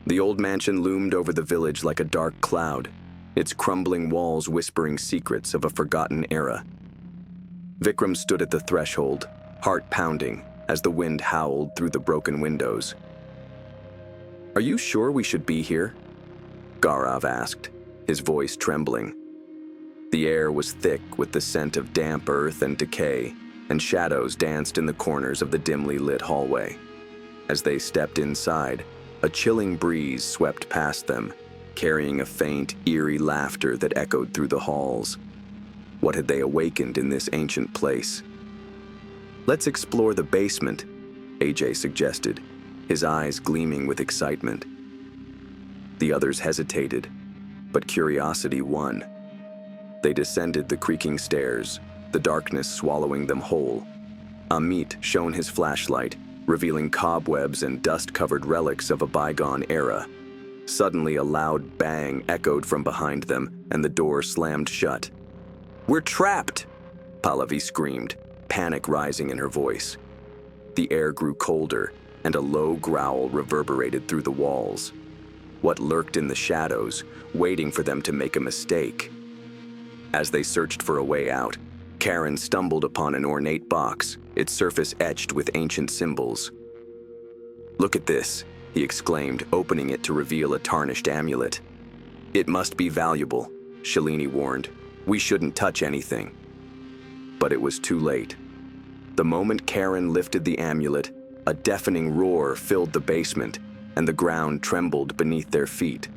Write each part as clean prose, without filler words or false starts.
The old mansion loomed over the village like a dark cloud, its crumbling walls whispering secrets of a forgotten era. Vikram stood at the threshold, heart pounding, as the wind howled through the broken windows. "Are you sure we should be here?" Gaurav asked, his voice trembling. The air was thick with the scent of damp earth and decay, and shadows danced in the corners of the dimly lit hallway. As they stepped inside, a chilling breeze swept past them, carrying a faint, eerie laughter that echoed through the halls. What had they awakened in this ancient place? "Let's explore the basement," AJ suggested, his eyes gleaming with excitement. The others hesitated, but curiosity won. They descended the creaking stairs, the darkness swallowing them whole. Amit shone his flashlight, revealing cobwebs and dust-covered relics of a bygone era. Suddenly, a loud bang echoed from behind them, and the door slammed shut. "We're trapped!" Pallavi screamed, panic rising in her voice. The air grew colder, and a low growl reverberated through the walls. What lurked in the shadows, waiting for them to make a mistake? As they searched for a way out, Karen stumbled upon an ornate box, its surface etched with ancient symbols. "Look at this," he exclaimed, opening it to reveal a tarnished amulet. "It must be valuable," Shalini warned. "We shouldn't touch anything." But it was too late. The moment Karen lifted the amulet, a deafening roar filled the basement, and the ground trembled beneath their feet.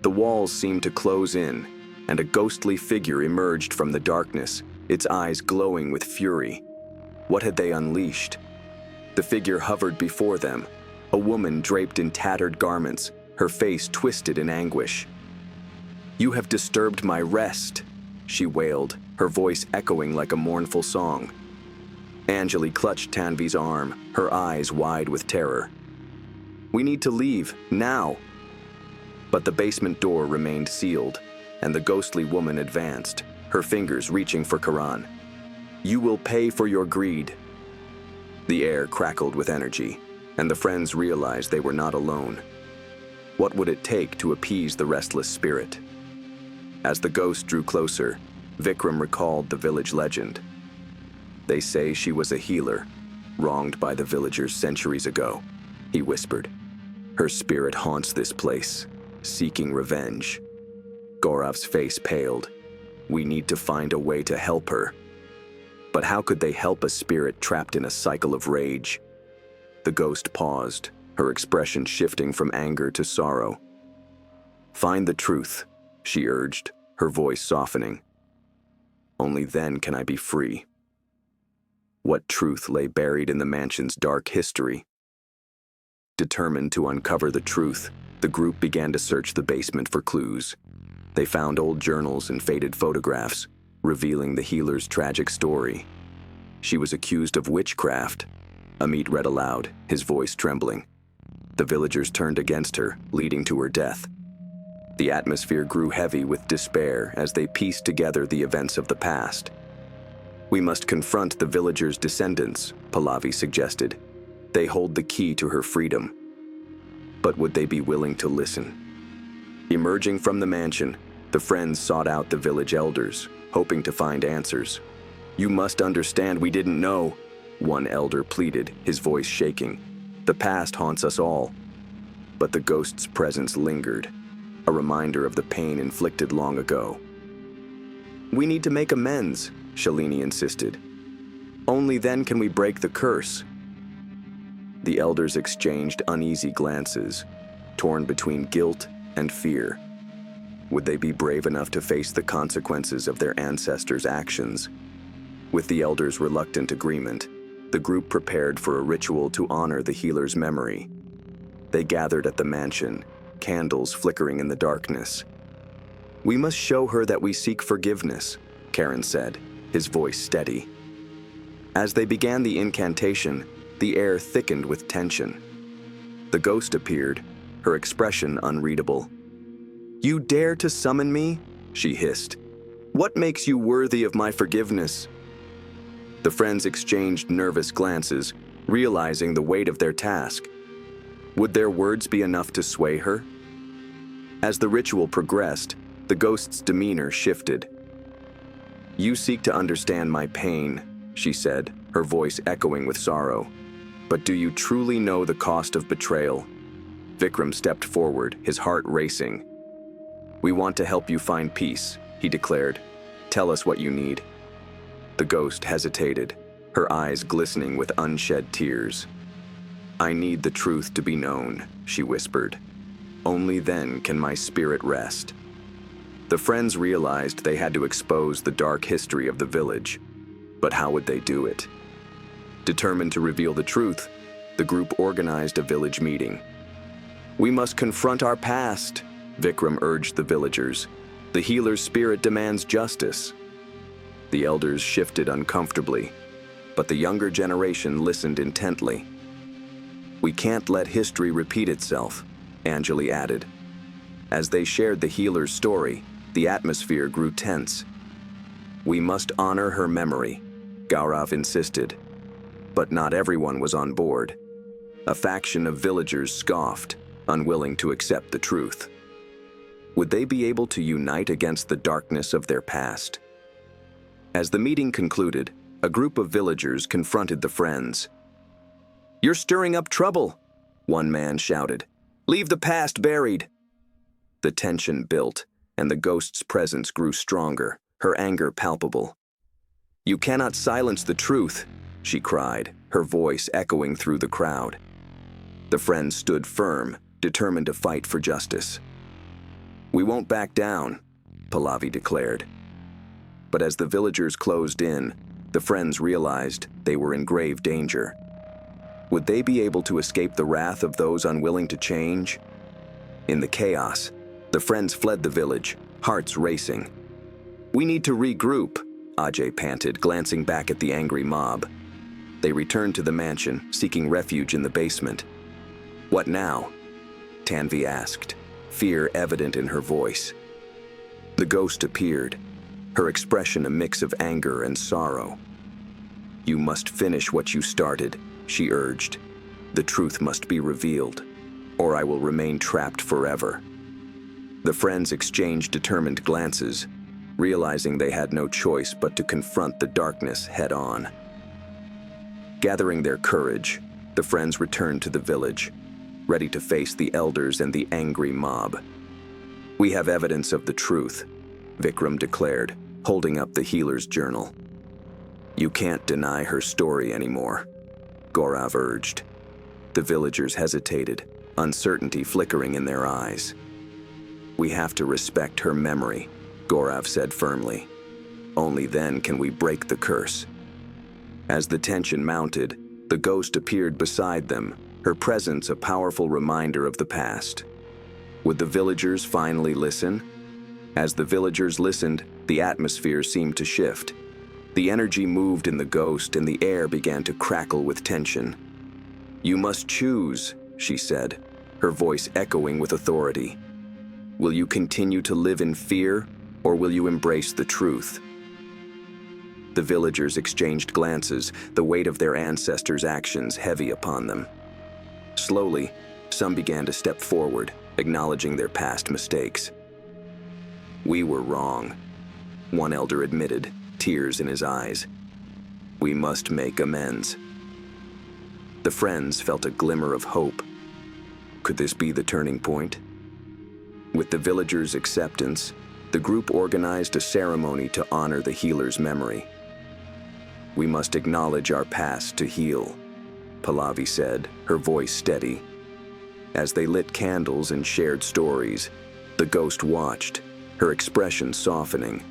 The walls seemed to close in, and a ghostly figure emerged from the darkness, its eyes glowing with fury. What had they unleashed? The figure hovered before them, a woman draped in tattered garments, her face twisted in anguish. "You have disturbed my rest," she wailed, her voice echoing like a mournful song. Anjali clutched Tanvi's arm, her eyes wide with terror. "We need to leave, now!" But the basement door remained sealed, and the ghostly woman advanced, her fingers reaching for Karan. "You will pay for your greed." The air crackled with energy, and the friends realized they were not alone. What would it take to appease the restless spirit? As the ghost drew closer, Vikram recalled the village legend. "They say she was a healer, wronged by the villagers centuries ago," he whispered. "Her spirit haunts this place, seeking revenge." Gaurav's face paled. "We need to find a way to help her." But how could they help a spirit trapped in a cycle of rage? The ghost paused, her expression shifting from anger to sorrow. "Find the truth," she urged, her voice softening. "Only then can I be free." What truth lay buried in the mansion's dark history? Determined to uncover the truth, the group began to search the basement for clues. They found old journals and faded photographs, revealing the healer's tragic story. She was accused of witchcraft, Amit read aloud, his voice trembling. The villagers turned against her, leading to her death. The atmosphere grew heavy with despair as they pieced together the events of the past. "We must confront the villagers' descendants," Pallavi suggested. "They hold the key to her freedom." But would they be willing to listen? Emerging from the mansion, the friends sought out the village elders, hoping to find answers. "You must understand we didn't know," one elder pleaded, his voice shaking. "The past haunts us all." But the ghost's presence lingered, a reminder of the pain inflicted long ago. "We need to make amends," Shalini insisted. "Only then can we break the curse." The elders exchanged uneasy glances, torn between guilt and fear. Would they be brave enough to face the consequences of their ancestors' actions? With the elders' reluctant agreement, the group prepared for a ritual to honor the healer's memory. They gathered at the mansion, candles flickering in the darkness. "We must show her that we seek forgiveness," Karen said, his voice steady. As they began the incantation, the air thickened with tension. The ghost appeared, her expression unreadable. "You dare to summon me?" she hissed. "What makes you worthy of my forgiveness?" The friends exchanged nervous glances, realizing the weight of their task. Would their words be enough to sway her? As the ritual progressed, the ghost's demeanor shifted. "You seek to understand my pain," she said, her voice echoing with sorrow. "But do you truly know the cost of betrayal?" Vikram stepped forward, his heart racing. "We want to help you find peace," he declared. "Tell us what you need." The ghost hesitated, her eyes glistening with unshed tears. "I need the truth to be known," she whispered. "Only then can my spirit rest." The friends realized they had to expose the dark history of the village. But how would they do it? Determined to reveal the truth, the group organized a village meeting. "We must confront our past," Vikram urged the villagers. "The healer's spirit demands justice." The elders shifted uncomfortably, but the younger generation listened intently. "We can't let history repeat itself," Anjali added. As they shared the healer's story, the atmosphere grew tense. "We must honor her memory," Gaurav insisted. But not everyone was on board. A faction of villagers scoffed, unwilling to accept the truth. Would they be able to unite against the darkness of their past? As the meeting concluded, a group of villagers confronted the friends. "You're stirring up trouble," one man shouted. "Leave the past buried." The tension built, and the ghost's presence grew stronger, her anger palpable. "You cannot silence the truth," she cried, her voice echoing through the crowd. The friends stood firm, determined to fight for justice. "We won't back down," Pallavi declared. But as the villagers closed in, the friends realized they were in grave danger. Would they be able to escape the wrath of those unwilling to change? In the chaos, the friends fled the village, hearts racing. "We need to regroup," Ajay panted, glancing back at the angry mob. They returned to the mansion, seeking refuge in the basement. "What now?" Tanvi asked, fear evident in her voice. The ghost appeared, her expression a mix of anger and sorrow. "You must finish what you started," she urged. "The truth must be revealed, or I will remain trapped forever." The friends exchanged determined glances, realizing they had no choice but to confront the darkness head-on. Gathering their courage, the friends returned to the village, ready to face the elders and the angry mob. "We have evidence of the truth," Vikram declared, holding up the healer's journal. "You can't deny her story anymore," Gaurav urged. The villagers hesitated, uncertainty flickering in their eyes. "We have to respect her memory," Gaurav said firmly. "Only then can we break the curse." As the tension mounted, the ghost appeared beside them, her presence a powerful reminder of the past. Would the villagers finally listen? As the villagers listened, the atmosphere seemed to shift. The energy moved in the ghost and the air began to crackle with tension. "You must choose," she said, her voice echoing with authority. "Will you continue to live in fear, or will you embrace the truth?" The villagers exchanged glances, the weight of their ancestors' actions heavy upon them. Slowly, some began to step forward, acknowledging their past mistakes. "We were wrong," one elder admitted, tears in his eyes. "We must make amends." The friends felt a glimmer of hope. Could this be the turning point? With the villagers' acceptance, the group organized a ceremony to honor the healer's memory. "We must acknowledge our past to heal," Pallavi said, her voice steady. As they lit candles and shared stories, the ghost watched, her expression softening.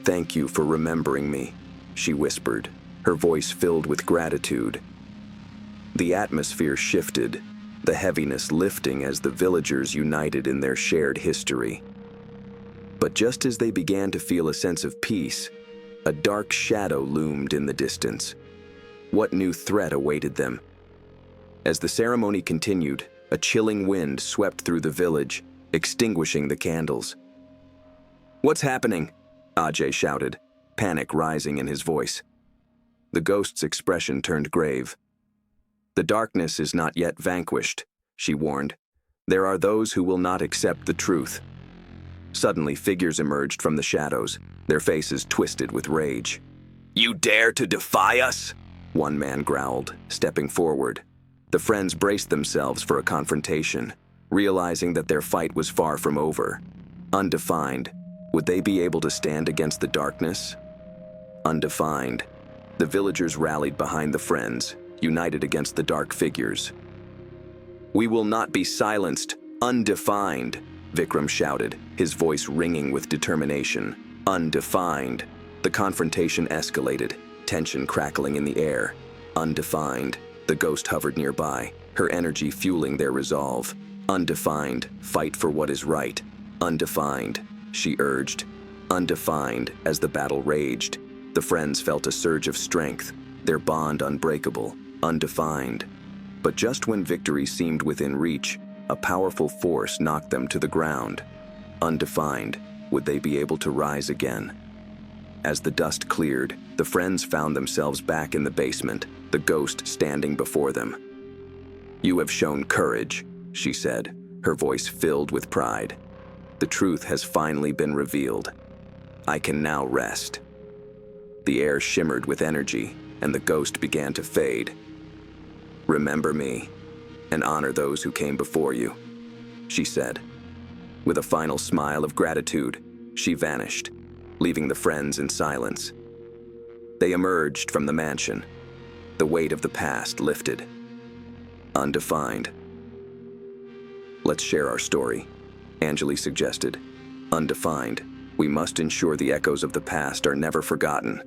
"Thank you for remembering me," she whispered, her voice filled with gratitude. The atmosphere shifted, the heaviness lifting as the villagers united in their shared history. But just as they began to feel a sense of peace, a dark shadow loomed in the distance. What new threat awaited them? As the ceremony continued, a chilling wind swept through the village, extinguishing the candles. "What's happening?" Ajay shouted, panic rising in his voice. The ghost's expression turned grave. "The darkness is not yet vanquished," she warned. "There are those who will not accept the truth." Suddenly, figures emerged from the shadows, their faces twisted with rage. "You dare to defy us?" one man growled, stepping forward. The friends braced themselves for a confrontation, realizing that their fight was far from over. Undefined, would they be able to stand against the darkness? Undefined. The villagers rallied behind the friends, united against the dark figures. "We will not be silenced. Undefined," Vikram shouted, his voice ringing with determination. "Undefined." The confrontation escalated, tension crackling in the air. Undefined. The ghost hovered nearby, her energy fueling their resolve. "Undefined, fight for what is right. Undefined," she urged. Undefined. As the battle raged, the friends felt a surge of strength, their bond unbreakable. Undefined. But just when victory seemed within reach, a powerful force knocked them to the ground. Undefined. Would they be able to rise again? As the dust cleared, the friends found themselves back in the basement, the ghost standing before them. "You have shown courage," she said, her voice filled with pride. "The truth has finally been revealed. I can now rest." The air shimmered with energy, and the ghost began to fade. "Remember me, and honor those who came before you," she said. With a final smile of gratitude, she vanished, leaving the friends in silence. They emerged from the mansion, the weight of the past lifted. Undefined. "Let's share our story," Anjali suggested. Undefined. "We must ensure the echoes of the past are never forgotten."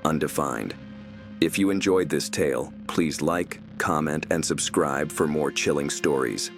Undefined. If you enjoyed this tale, please like, comment, and subscribe for more chilling stories.